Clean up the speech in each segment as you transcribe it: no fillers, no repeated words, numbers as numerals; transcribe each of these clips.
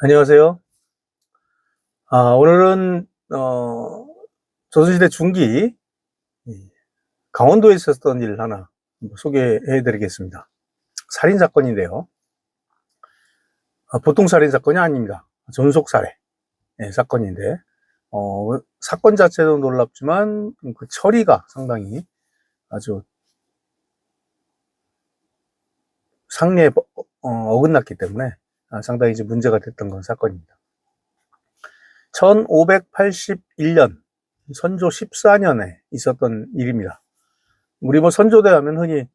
안녕하세요. 오늘은 조선시대 중기 강원도에 있었던 일 하나 소개해 드리겠습니다. 살인 사건인데요. 보통 살인 사건이 아닙니다. 전속 살해 사건인데 사건 자체도 놀랍지만 그 처리가 상당히 아주 상례에 어긋났기 때문에 상당히 이제 문제가 됐던 건 사건입니다. 1581년 선조 14년에 있었던 일입니다. 우리 선조대 하면 흔히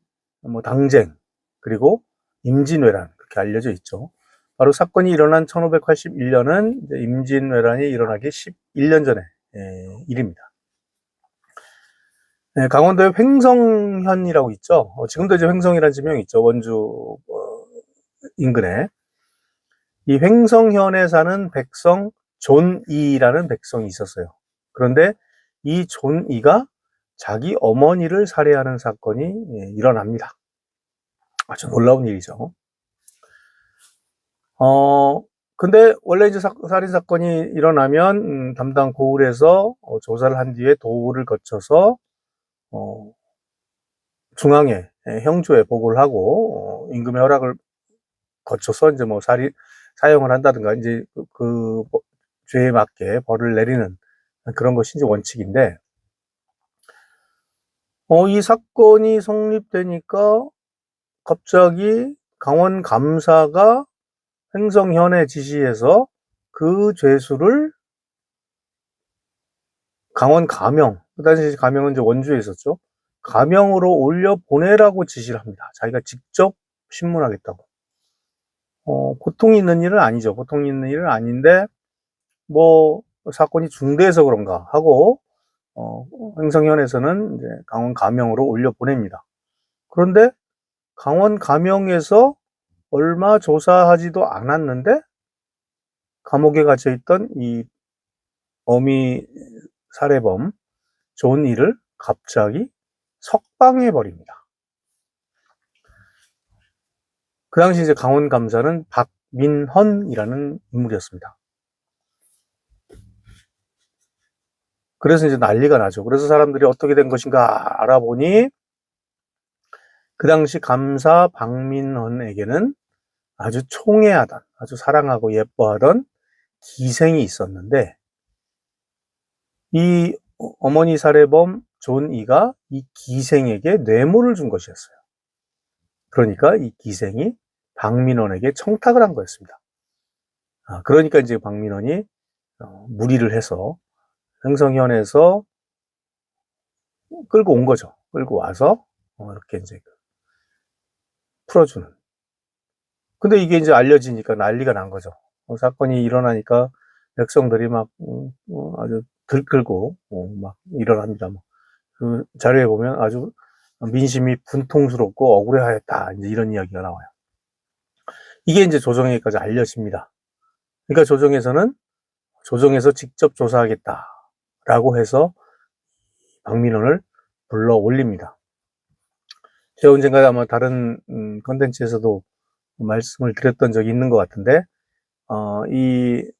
당쟁, 그리고 임진왜란, 그렇게 알려져 있죠. 바로 사건이 일어난 1581년은 임진왜란이 일어나기 11년 전의 일입니다. 강원도에 횡성현이라고 있죠. 지금도 이제 횡성이라는 지명이 있죠. 원주 인근에. 이 횡성현에 사는 백성 존이라는 백성이 있었어요. 그런데 이 존이가 자기 어머니를 살해하는 사건이 일어납니다. 아주 놀라운 일이죠. 근데 원래 이제 살인 사건이 일어나면 담당 고을에서 조사를 한 뒤에 도를 거쳐서 중앙에 형조에 보고를 하고 임금의 허락을 거쳐서 이제 사형을 한다든가 이제 그 죄에 맞게 벌을 내리는 그런 것이 이제 원칙인데 이 사건이 성립되니까 갑자기 강원 감사가 횡성현에 지시해서 그 죄수를 강원 가명, 그 당시 가명은 이제 원주에 있었죠. 가명으로 올려 보내라고 지시를 합니다. 자기가 직접 신문하겠다고. 보통 있는 일은 아니죠. 보통 있는 일은 아닌데, 사건이 중대해서 그런가 하고, 횡성현에서는 이제 강원 가명으로 올려 보냅니다. 그런데 강원 가명에서 얼마 조사하지도 않았는데, 감옥에 갇혀있던 이 어미 살해범 존이를 갑자기 석방해 버립니다. 그 당시 이제 강원 감사는 박민헌이라는 인물이었습니다. 그래서 이제 난리가 나죠. 그래서 사람들이 어떻게 된 것인가 알아보니 그 당시 감사 박민헌에게는 아주 총애하던, 아주 사랑하고 예뻐하던 기생이 있었는데 이 어머니 살해범 존이가 이 기생에게 뇌물을 준 것이었어요. 그러니까 이 기생이 박민헌에게 청탁을 한 거였습니다. 그러니까 이제 박민헌이 무리를 해서 횡성현에서 끌고 온 거죠. 끌고 와서 이렇게 이제 풀어주는. 근데 이게 이제 알려지니까 난리가 난 거죠. 사건이 일어나니까 백성들이 막 아주 들끓고 막 일어납니다. 그 자료에 보면 아주 민심이 분통스럽고 억울해하였다. 이제 이런 이야기가 나와요. 이게 이제 조정에까지 알려집니다. 그러니까 조정에서 직접 조사하겠다라고 해서 박민헌을 불러 올립니다. 제가 언젠가 아마 다른 컨텐츠에서도 말씀을 드렸던 적이 있는 것 같은데 이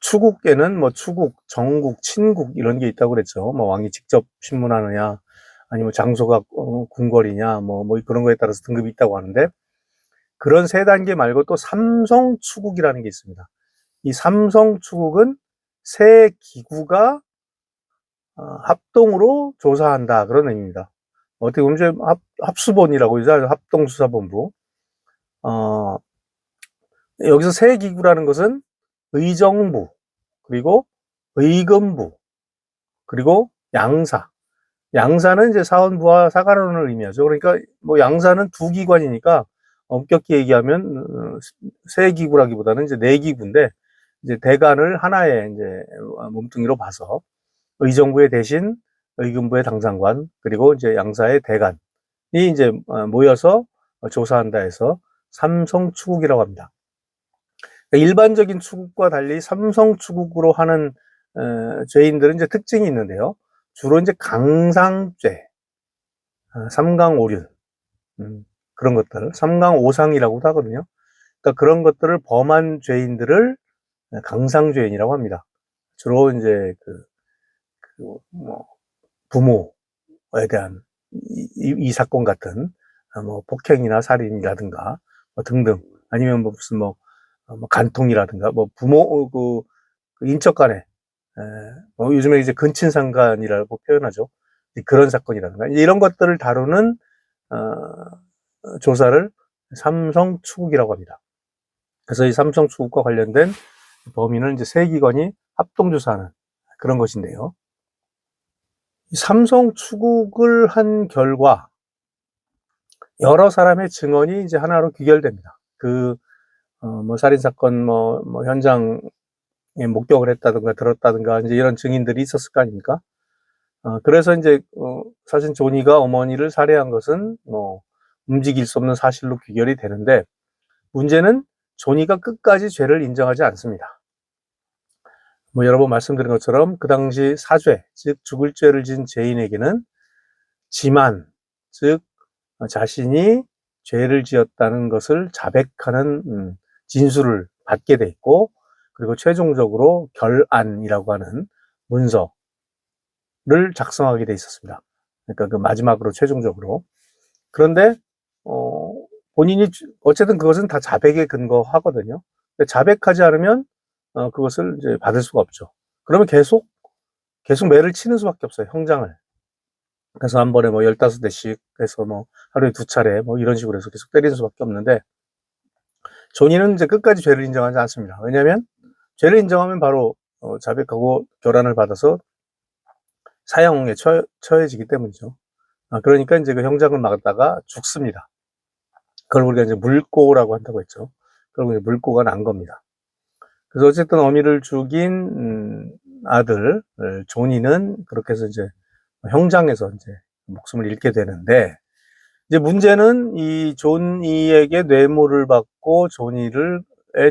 추국에는 추국, 정국, 친국 이런 게 있다고 그랬죠. 왕이 직접 신문하느냐 아니면 장소가 궁궐이냐 그런 거에 따라서 등급이 있다고 하는데 그런 세 단계 말고 또 삼성 추국이라는 게 있습니다. 이 삼성 추국은 세 기구가 합동으로 조사한다 그런 의미입니다. 어떻게 보면 합수본이라고 하죠. 합동수사본부. 여기서 세 기구라는 것은 의정부, 그리고 의금부, 그리고 양사. 양사는 이제 사원부와 사관원을 의미하죠. 그러니까 양사는 두 기관이니까 엄격히 얘기하면 세 기구라기보다는 이제 네 기구인데 이제 대관을 하나의 이제 몸뚱이로 봐서 의정부의 대신 의금부의 당상관 그리고 이제 양사의 대관이 이제 모여서 조사한다 해서 삼성추국이라고 합니다. 일반적인 추국과 달리 삼성추국으로 하는 죄인들은 이제 특징이 있는데요. 주로 이제 강상죄, 삼강오륜 그런 것들, 삼강오상이라고도 하거든요. 그러니까 그런 것들을 범한 죄인들을 강상죄인이라고 합니다. 주로 이제 뭐 부모에 대한 이 사건 같은 뭐 폭행이나 살인이라든가 뭐 등등, 아니면 뭐 무슨 뭐 간통이라든가 뭐 부모 그 인척 간에 뭐 요즘에 이제 근친상간이라고 표현하죠. 그런 사건이라든가 이런 것들을 다루는 조사를 삼성추국이라고 합니다. 그래서 이 삼성추국과 관련된 범인을 이제 세 기관이 합동조사하는 그런 것인데요. 삼성추국을 한 결과 여러 사람의 증언이 이제 하나로 귀결됩니다. 뭐 살인사건 뭐 현장에 목격을 했다든가 들었다든가 이제 이런 증인들이 있었을 거 아닙니까? 그래서 이제 사실 조니가 어머니를 살해한 것은 뭐 움직일 수 없는 사실로 귀결이 되는데, 문제는 조니가 끝까지 죄를 인정하지 않습니다. 뭐 여러 번 말씀드린 것처럼 그 당시 사죄, 즉 죽을 죄를 지은 죄인에게는 지만, 즉 자신이 죄를 지었다는 것을 자백하는 진술을 받게 돼 있고, 그리고 최종적으로 결안이라고 하는 문서를 작성하게 돼 있었습니다. 그러니까 그 마지막으로 최종적으로. 그런데 본인이 어쨌든 그것은 다 자백에 근거하거든요. 자백하지 않으면 그것을 이제 받을 수가 없죠. 그러면 계속 매를 치는 수밖에 없어요, 형장을. 그래서 한 번에 뭐 15대씩 해서 뭐 하루에 2차례 뭐 이런 식으로 해서 계속 때리는 수밖에 없는데, 조니는 이제 끝까지 죄를 인정하지 않습니다. 왜냐하면 죄를 인정하면 바로 자백하고 결안을 받아서 사형에 처해지기 때문이죠. 그러니까 이제 그 형장을 막았다가 죽습니다. 그걸 우리가 이제 물고라고 한다고 했죠. 그리고 이제 물고가 난 겁니다. 그래서 어쨌든 어미를 죽인 아들 조니는 그렇게 해서 이제 형장에서 이제 목숨을 잃게 되는데, 이제 문제는 이 조니에게 뇌물을 받고 조니의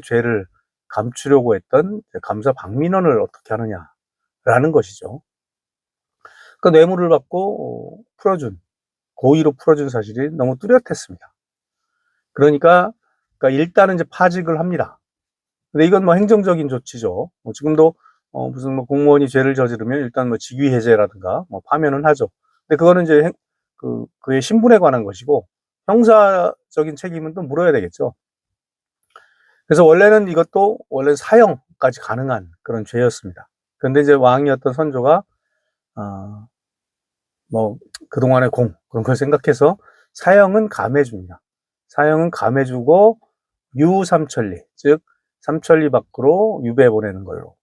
죄를 감추려고 했던 감사 박민원을 어떻게 하느냐라는 것이죠. 그 뇌물을 받고 고의로 풀어준 사실이 너무 뚜렷했습니다. 그러니까 일단은 이제 파직을 합니다. 근데 이건 뭐 행정적인 조치죠. 지금도 무슨 뭐 공무원이 죄를 저지르면 일단 뭐 직위 해제라든가 뭐 파면은 하죠. 근데 그거는 이제 그의 신분에 관한 것이고, 형사적인 책임은 또 물어야 되겠죠. 그래서 원래는 사형까지 가능한 그런 죄였습니다. 그런데 이제 왕이었던 선조가 뭐 그동안의 그런 걸 생각해서 사형은 감해줍니다. 사형은 감해주고 유삼천리, 즉 삼천리 밖으로 유배 보내는 걸로.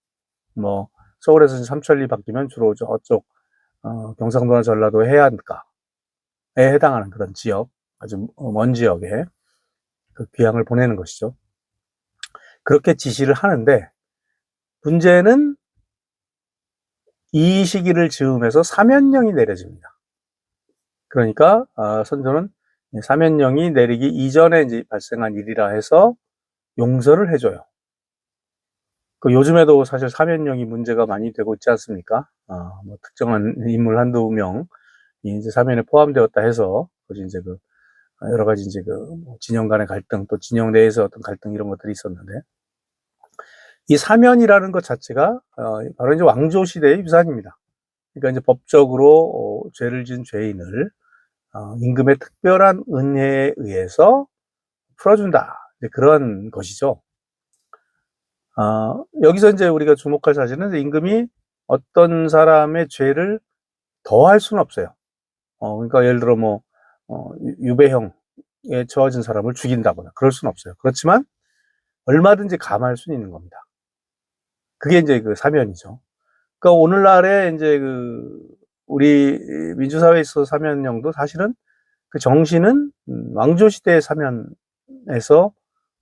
뭐 서울에서 삼천리 바뀌면 주로 저쪽 경상도나 전라도 해안가에 해당하는 그런 지역, 아주 먼 지역에 그 귀향을 보내는 것이죠. 그렇게 지시를 하는데, 문제는 이 시기를 즈음해서 사면령이 내려집니다. 그러니까 선조는 사면령이 내리기 이전에 이제 발생한 일이라 해서 용서를 해줘요. 요즘에도 사실 사면령이 문제가 많이 되고 있지 않습니까? 뭐 특정한 인물 한두 명이 이제 사면에 포함되었다 해서, 이제 여러 가지 이제 진영 간의 갈등, 또 진영 내에서 어떤 갈등 이런 것들이 있었는데, 이 사면이라는 것 자체가 바로 이제 왕조 시대의 유산입니다. 그러니까 이제 법적으로 죄를 지은 죄인을 임금의 특별한 은혜에 의해서 풀어준다, 이제 그런 것이죠. 여기서 이제 우리가 주목할 사실은 임금이 어떤 사람의 죄를 더할 수는 없어요. 그러니까 예를 들어 뭐 유배형에 처해진 사람을 죽인다거나 그럴 수는 없어요. 그렇지만 얼마든지 감할 수는 있는 겁니다. 그게 이제 그 사면이죠. 그러니까 오늘날에 이제 우리 민주사회에 있어서 사면령도 사실은 그 정신은 왕조 시대의 사면에서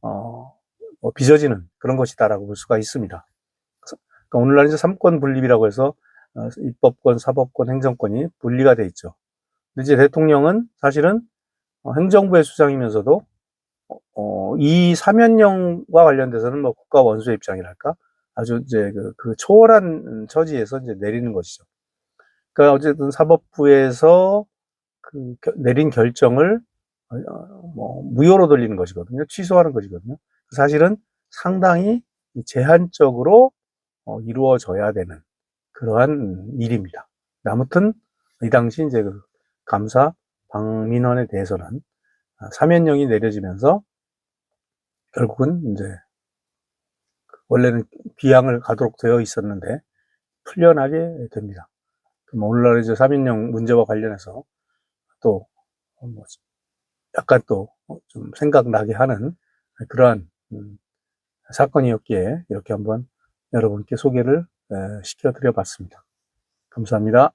뭐 빚어지는 그런 것이다라고 볼 수가 있습니다. 그러니까 오늘날 이제 삼권 분립이라고 해서 입법권, 사법권, 행정권이 분리가 돼 있죠. 근데 이제 대통령은 사실은 행정부의 수장이면서도 이 사면령과 관련돼서는 뭐 국가 원수의 입장이랄까, 아주 이제 그 초월한 처지에서 이제 내리는 것이죠. 그러니까 어쨌든 사법부에서 내린 결정을 무효로 돌리는 것이거든요. 취소하는 것이거든요. 사실은 상당히 제한적으로 이루어져야 되는 그러한 일입니다. 아무튼 이 당시 이제 그 감사 방민원에 대해서는 사면령이 내려지면서 결국은 이제 원래는 귀양을 가도록 되어 있었는데 풀려나게 됩니다. 오늘날 이제 사면령 문제와 관련해서 또 약간 또 좀 생각나게 하는 그러한 사건이었기에 이렇게 한번 여러분께 소개를 시켜드려 봤습니다. 감사합니다.